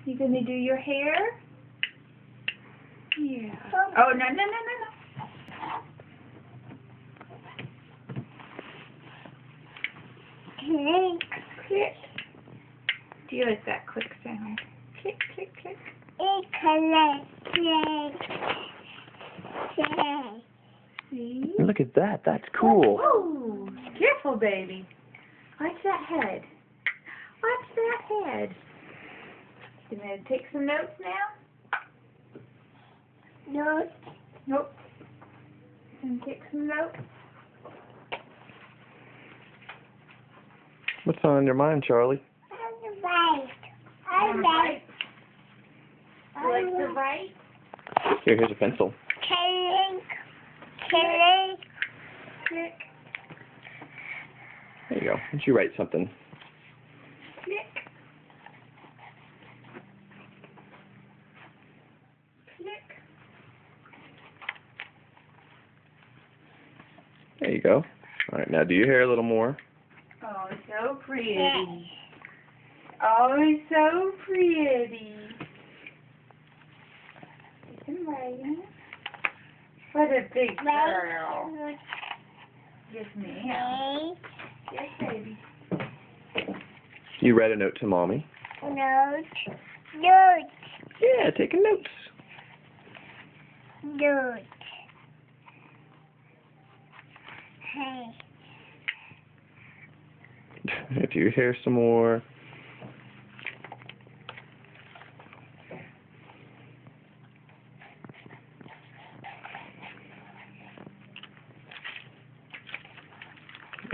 You gonna do your hair? Yeah. Oh, no, no, no, no, no. Click. Click. Do you like that click sound? Click, click, click. Click. Click. Click. See? Look at that. That's cool. Ooh, careful, baby. Watch that head. Watch that head. You gonna take some notes now? Note. Nope. Gonna take some notes? What's on your mind, Charlie? I like. You like to write? Here's a pencil. Click. Click. Click, There you go. Why don't you write something? click. Click. There you go. All right, now do your hair a little more. Oh, so pretty. Oh, so pretty. You can write it. What a big girl. Yes, ma'am. Yes, baby. You write a note to Mommy. Note. Note. Yeah, taking notes. Note. Hey. Do your hair some more.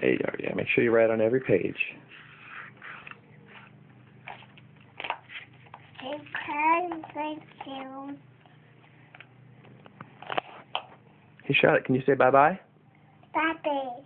There you go. Yeah, make sure you write on every page. Hey, Charlotte, can you say bye-bye? Papi.